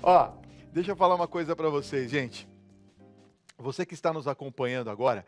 Ó, deixa eu falar uma coisa para vocês, gente. Você que está nos acompanhando agora,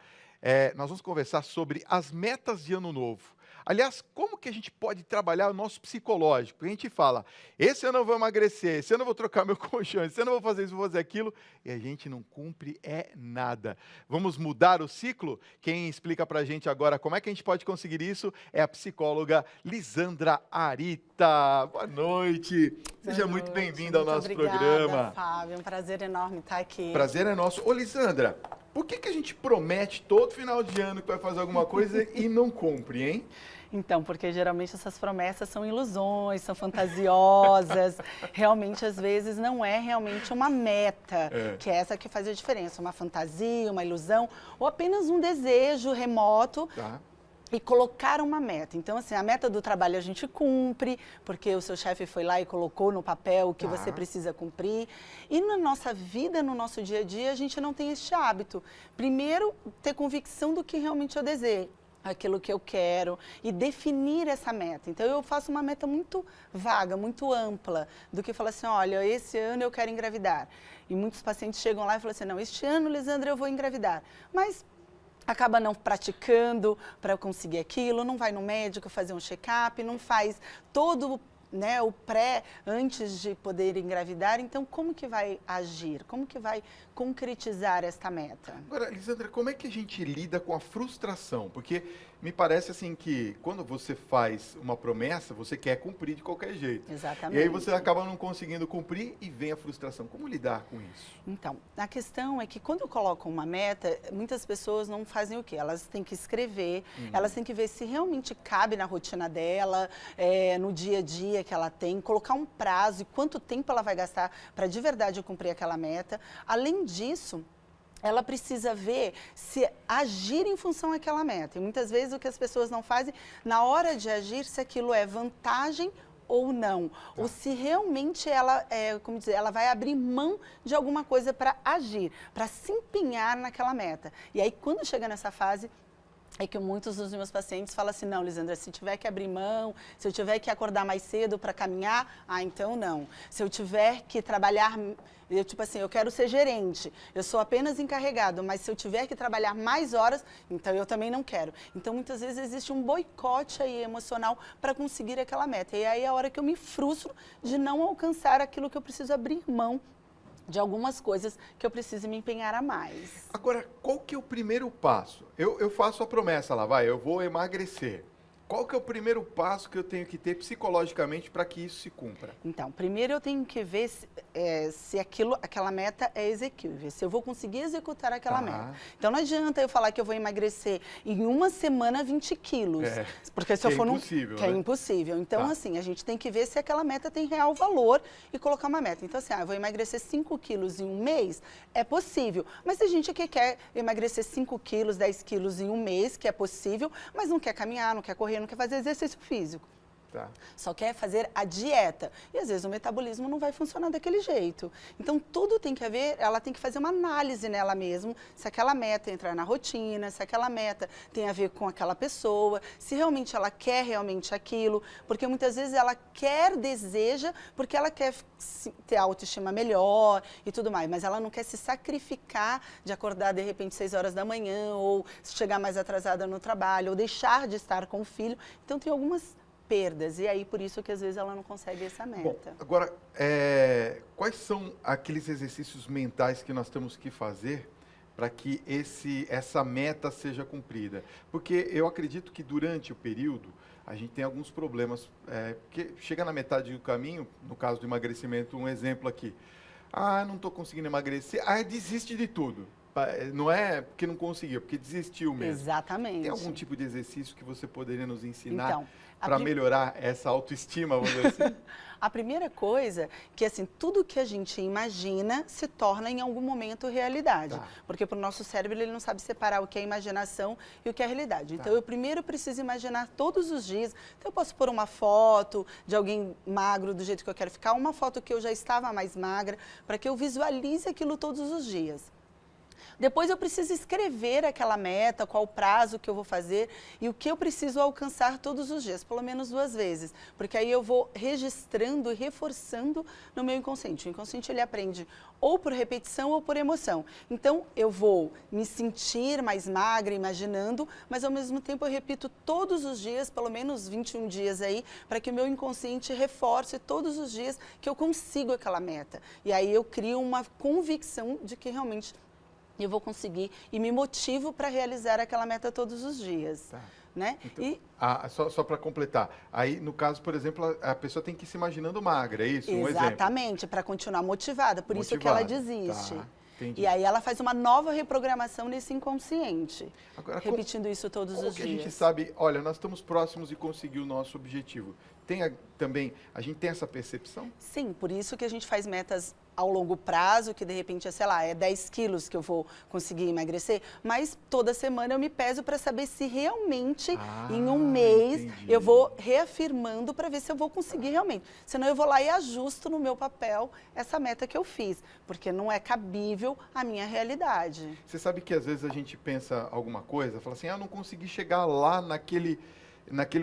nós vamos conversar sobre as metas de ano novo. Aliás, como que a gente pode trabalhar o nosso psicológico? A gente fala, esse ano eu vou emagrecer, esse ano eu vou trocar meu colchão, esse ano eu vou fazer isso, vou fazer aquilo, e a gente não cumpre nada. Vamos mudar o ciclo? Quem explica pra gente agora como é que a gente pode conseguir isso é a psicóloga Lisandra Arita. Boa noite. Seja muito bem-vinda ao nosso programa. Fábio, é um prazer enorme estar aqui. Prazer é nosso. Ô, Lisandra, por que a gente promete todo final de ano que vai fazer alguma coisa e não cumpre, hein? Então, porque geralmente essas promessas são ilusões, são fantasiosas, realmente às vezes não é realmente uma meta, que é essa que faz a diferença, uma fantasia, uma ilusão, ou apenas um desejo remoto. Tá. E colocar uma meta. Então, assim, a meta do trabalho a gente cumpre, porque o seu chefe foi lá e colocou no papel o que você precisa cumprir. E na nossa vida, no nosso dia a dia, a gente não tem este hábito. Primeiro, ter convicção do que realmente eu desejo, aquilo que eu quero, e definir essa meta. Então, eu faço uma meta muito vaga, muito ampla, do que falar assim, olha, esse ano eu quero engravidar. E muitos pacientes chegam lá e falam assim, não, este ano, Lisandra, eu vou engravidar. Mas acaba não praticando para conseguir aquilo, não vai no médico fazer um check-up, não faz todo, né, o pré antes de poder engravidar. Então, como que vai agir? Como que vai concretizar esta meta? Agora, Lisandra, como é que a gente lida com a frustração? Porque me parece assim que quando você faz uma promessa, você quer cumprir de qualquer jeito. Exatamente. E aí você acaba não conseguindo cumprir e vem a frustração. Como lidar com isso? Então, a questão é que quando eu coloco uma meta, muitas pessoas não fazem o quê? Elas têm que escrever, elas têm que ver se realmente cabe na rotina dela, no dia a dia que ela tem, colocar um prazo e quanto tempo ela vai gastar para de verdade cumprir aquela meta. Além disso, ela precisa ver se agir em função daquela meta. E muitas vezes o que as pessoas não fazem, na hora de agir, se aquilo é vantagem ou não. Ou se realmente ela, como dizer, ela vai abrir mão de alguma coisa para agir, para se empenhar naquela meta. E aí, quando chega nessa fase, é que muitos dos meus pacientes falam assim, não, Lisandra, se tiver que abrir mão, se eu tiver que acordar mais cedo para caminhar, então não. Se eu tiver que trabalhar, tipo assim, eu quero ser gerente, eu sou apenas encarregado, mas se eu tiver que trabalhar mais horas, então eu também não quero. Então, muitas vezes existe um boicote aí emocional para conseguir aquela meta. E aí é a hora que eu me frustro de não alcançar aquilo que eu preciso abrir mão de algumas coisas que eu preciso me empenhar a mais. Agora, qual que é o primeiro passo? Eu faço a promessa lá, eu vou emagrecer. Qual que é o primeiro passo que eu tenho que ter psicologicamente para que isso se cumpra? Então, primeiro eu tenho que ver se aquela meta é execuível, se eu vou conseguir executar aquela meta. Então, não adianta eu falar que eu vou emagrecer em uma semana 20 quilos. Porque se eu for impossível, que é né? impossível. Então, assim, a gente tem que ver se aquela meta tem real valor e colocar uma meta. Então, assim, eu vou emagrecer 5 quilos em um mês, é possível. Mas tem gente que quer emagrecer 5 quilos, 10 quilos em um mês, que é possível, mas não quer caminhar, não quer correr, não quer fazer exercício físico. Só quer fazer a dieta. E às vezes o metabolismo não vai funcionar daquele jeito. Então tudo tem que haver, ela tem que fazer uma análise nela mesma, se aquela meta entrar na rotina, se aquela meta tem a ver com aquela pessoa, se realmente ela quer realmente aquilo, porque muitas vezes ela quer, deseja, porque ela quer ter autoestima melhor e tudo mais, mas ela não quer se sacrificar de acordar de repente 6 horas da manhã, ou chegar mais atrasada no trabalho, ou deixar de estar com o filho. Então tem algumas perdas, e aí por isso que às vezes ela não consegue essa meta. Bom, agora, quais são aqueles exercícios mentais que nós temos que fazer para que essa meta seja cumprida? Porque eu acredito que durante o período a gente tem alguns problemas, porque chega na metade do caminho, no caso do emagrecimento, um exemplo aqui, não estou conseguindo emagrecer, desiste de tudo. Não é porque não conseguiu, porque desistiu mesmo. Exatamente. Tem algum tipo de exercício que você poderia nos ensinar Então, para melhorar essa autoestima, vamos dizer assim? A primeira coisa que, assim, tudo que a gente imagina se torna em algum momento realidade. Porque para o nosso cérebro ele não sabe separar o que é imaginação e o que é realidade. Então eu primeiro preciso imaginar todos os dias. Então eu posso pôr uma foto de alguém magro do jeito que eu quero ficar, uma foto que eu já estava mais magra, para que eu visualize aquilo todos os dias. Depois eu preciso escrever aquela meta, qual o prazo que eu vou fazer e o que eu preciso alcançar todos os dias, pelo menos 2 vezes. Porque aí eu vou registrando e reforçando no meu inconsciente. O inconsciente ele aprende ou por repetição ou por emoção. Então eu vou me sentir mais magra, imaginando, mas ao mesmo tempo eu repito todos os dias, pelo menos 21 dias aí, para que o meu inconsciente reforce todos os dias que eu consigo aquela meta. E aí eu crio uma convicção de que realmente eu vou conseguir e me motivo para realizar aquela meta todos os dias. Tá. Né? Então, só para completar, aí no caso, por exemplo, a pessoa tem que ir se imaginando magra, é isso? Um exemplo. Exatamente, para continuar motivada, por isso que ela desiste. Tá, entendi. E aí ela faz uma nova reprogramação nesse inconsciente, Agora, repetindo isso todos como os que dias. a gente sabe, olha, nós estamos próximos de conseguir o nosso objetivo? Também, a gente tem essa percepção? Sim, por isso que a gente faz metas ao longo prazo, que de repente, sei lá, é 10 quilos que eu vou conseguir emagrecer, mas toda semana eu me peso para saber se realmente em um mês eu vou reafirmando para ver se eu vou conseguir realmente. Senão eu vou lá e ajusto no meu papel essa meta que eu fiz, porque não é cabível à minha realidade. Você sabe que às vezes a gente pensa alguma coisa, fala assim, não consegui chegar lá naquele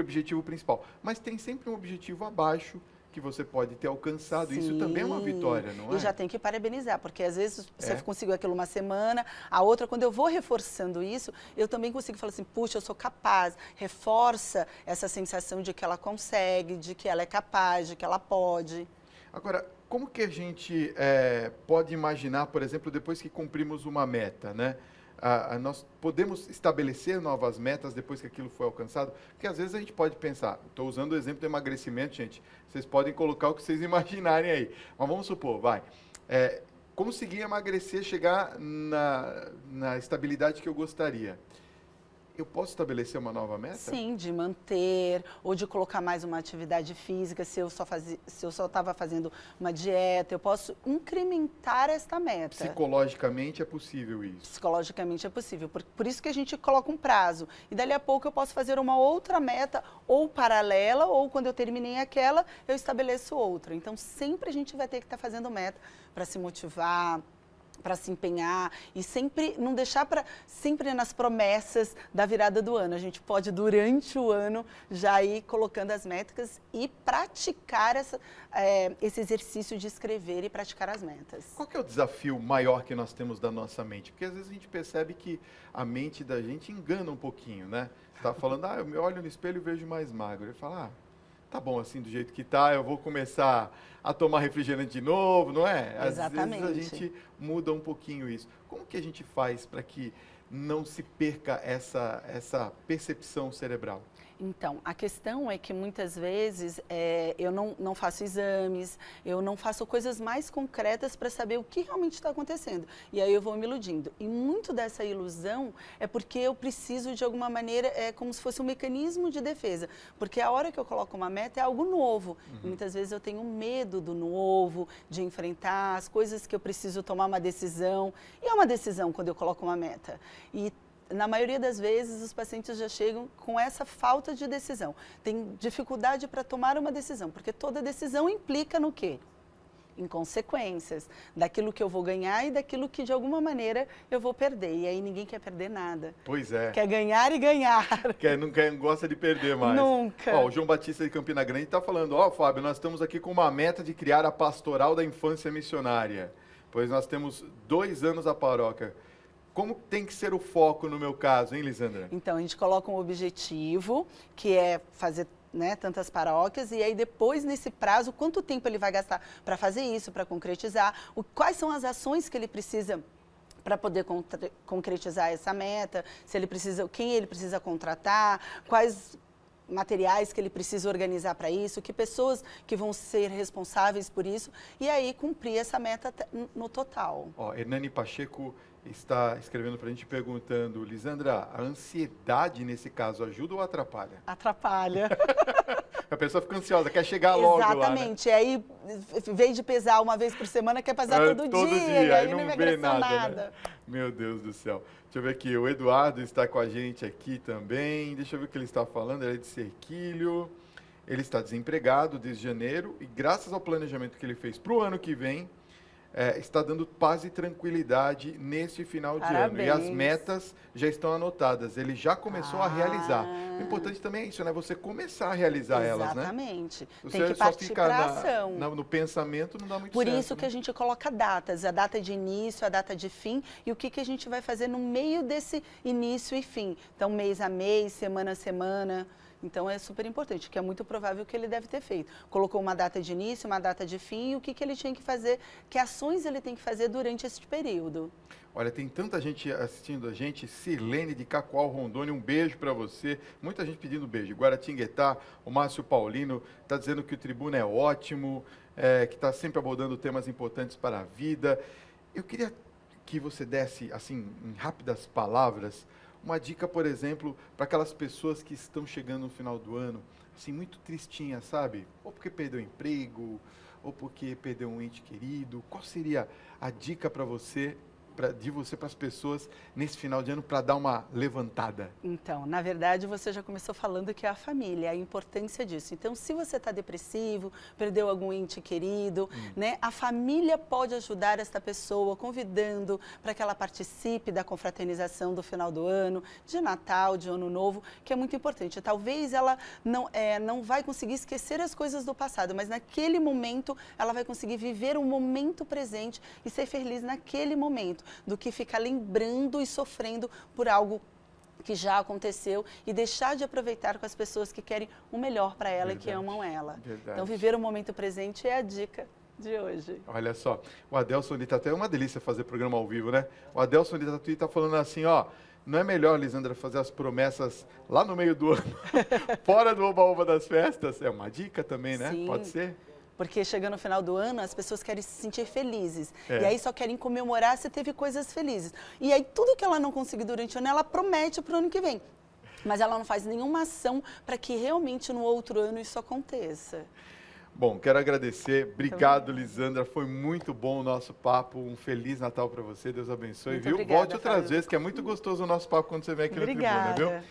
objetivo principal. Mas tem sempre um objetivo abaixo que você pode ter alcançado. Sim. Isso também é uma vitória, não é? E já tem que parabenizar, porque às vezes você conseguiu aquilo uma semana, a outra, quando eu vou reforçando isso, eu também consigo falar assim, puxa, eu sou capaz. Reforça essa sensação de que ela consegue, de que ela é capaz, de que ela pode. Agora, como que a gente pode imaginar, por exemplo, depois que cumprimos uma meta, né? Nós podemos estabelecer novas metas depois que aquilo foi alcançado? Porque às vezes a gente pode pensar, estou usando o exemplo do emagrecimento, gente, vocês podem colocar o que vocês imaginarem aí, mas vamos supor, conseguir emagrecer, chegar na estabilidade que eu gostaria. Eu posso estabelecer uma nova meta? Sim, de manter ou de colocar mais uma atividade física, se eu só estava fazendo uma dieta, eu posso incrementar esta meta. Psicologicamente é possível isso? Psicologicamente é possível, por isso que a gente coloca um prazo. E dali a pouco eu posso fazer uma outra meta, ou paralela, ou quando eu terminei aquela, eu estabeleço outra. Então sempre a gente vai ter que estar fazendo meta para se motivar, para se empenhar e sempre não deixar sempre nas promessas da virada do ano. A gente pode, durante o ano, já ir colocando as métricas e praticar esse exercício de escrever e praticar as metas. Qual que é o desafio maior que nós temos da nossa mente? Porque às vezes a gente percebe que a mente da gente engana um pouquinho, né? Você está falando, eu me olho no espelho e vejo mais magro. Ele fala, tá bom assim, do jeito que tá, eu vou começar a tomar refrigerante de novo, não é? Exatamente. Às vezes a gente muda um pouquinho isso. Como que a gente faz para que não se perca essa percepção cerebral? Então, a questão é que muitas vezes eu não faço exames, eu não faço coisas mais concretas para saber o que realmente está acontecendo. E aí eu vou me iludindo. E muito dessa ilusão é porque eu preciso, de alguma maneira, como se fosse um mecanismo de defesa. Porque a hora que eu coloco uma meta é algo novo. E muitas vezes eu tenho medo do novo, de enfrentar as coisas que eu preciso tomar uma decisão. E é uma decisão quando eu coloco uma meta. E na maioria das vezes, os pacientes já chegam com essa falta de decisão. Tem dificuldade para tomar uma decisão, porque toda decisão implica no quê? Em consequências, daquilo que eu vou ganhar e daquilo que, de alguma maneira, eu vou perder. E aí ninguém quer perder nada. Pois é. Quer ganhar e ganhar. Não gosta de perder mais. Nunca. O João Batista de Campina Grande está falando, Fábio, nós estamos aqui com uma meta de criar a pastoral da infância missionária, pois nós temos 2 anos a paróquia. Como tem que ser o foco no meu caso, hein, Lisandra? Então, a gente coloca um objetivo, que é fazer tantas paróquias, e aí depois, nesse prazo, quanto tempo ele vai gastar para fazer isso, para concretizar, quais são as ações que ele precisa para poder concretizar essa meta, quem ele precisa contratar, quais materiais que ele precisa organizar para isso, que pessoas que vão ser responsáveis por isso, e aí cumprir essa meta no total. Hernani Pacheco está escrevendo para a gente perguntando, Lisandra, a ansiedade nesse caso ajuda ou atrapalha? Atrapalha. A pessoa fica ansiosa, quer chegar logo lá, né? Exatamente. Aí, em vez de pesar uma vez por semana, quer pesar todo dia. E aí não vê nada. Né? Meu Deus do céu. Deixa eu ver aqui, o Eduardo está com a gente aqui também. Deixa eu ver o que ele está falando, ele é de Serquilho. Ele está desempregado desde janeiro e graças ao planejamento que ele fez para o ano que vem, está dando paz e tranquilidade nesse final de ano. E as Parabéns. metas já estão anotadas, ele já começou a realizar. O Ah. importante também é isso, né? Você começar a realizar elas, né? Exatamente. Se Tem você que só partir ficar para ação. no pensamento, não dá muito Por certo. isso que né? a gente coloca datas, a data de início, a data de fim e o que, que a gente vai fazer no meio desse início e fim. Então, mês a mês, semana a semana. Então, é super importante, que é muito provável que ele deve ter feito. Colocou uma data de início, uma data de fim e o que, que ele tinha que fazer, que ações ele tem que fazer durante esse período. Olha, tem tanta gente assistindo a gente. Silene de Cacoal, Rondônia, um beijo para você. Muita gente pedindo beijo. Guaratinguetá, o Márcio Paulino está dizendo que o Tribuna é ótimo, que está sempre abordando temas importantes para a vida. Eu queria que você desse, assim, em rápidas palavras, uma dica, por exemplo, para aquelas pessoas que estão chegando no final do ano, assim, muito tristinhas, sabe? Ou porque perdeu o emprego, ou porque perdeu um ente querido. Qual seria a dica para você, de você para as pessoas nesse final de ano para dar uma levantada? Então, na verdade, você já começou falando que é a família, a importância disso. Então, se você está depressivo, perdeu algum ente querido, né, a família pode ajudar esta pessoa, convidando para que ela participe da confraternização do final do ano, de Natal, de Ano Novo, que é muito importante. Talvez ela não vai conseguir esquecer as coisas do passado, mas naquele momento ela vai conseguir viver o momento presente e ser feliz naquele momento, do que ficar lembrando e sofrendo por algo que já aconteceu e deixar de aproveitar com as pessoas que querem o melhor para ela e que amam ela. Verdade. Então, viver o momento presente é a dica de hoje. Olha só, o Adelson de Tatuí, é uma delícia fazer programa ao vivo, né? O Adelson de Tatuí está falando assim, ó, não é melhor, Lisandra, fazer as promessas lá no meio do ano, fora do oba-oba das festas? É uma dica também, né? Sim. Pode ser? Porque chegando no final do ano, as pessoas querem se sentir felizes. É. E aí só querem comemorar se teve coisas felizes. E aí tudo que ela não conseguir durante o ano, ela promete para o ano que vem. Mas ela não faz nenhuma ação para que realmente no outro ano isso aconteça. Bom, quero agradecer. Obrigado, Lisandra. Foi muito bom o nosso papo. Um Feliz Natal para você. Deus abençoe, Muito viu? obrigada, Volte outras Fábio. vezes, que é muito gostoso o nosso papo quando você vem aqui no Tribuna, viu? Obrigada.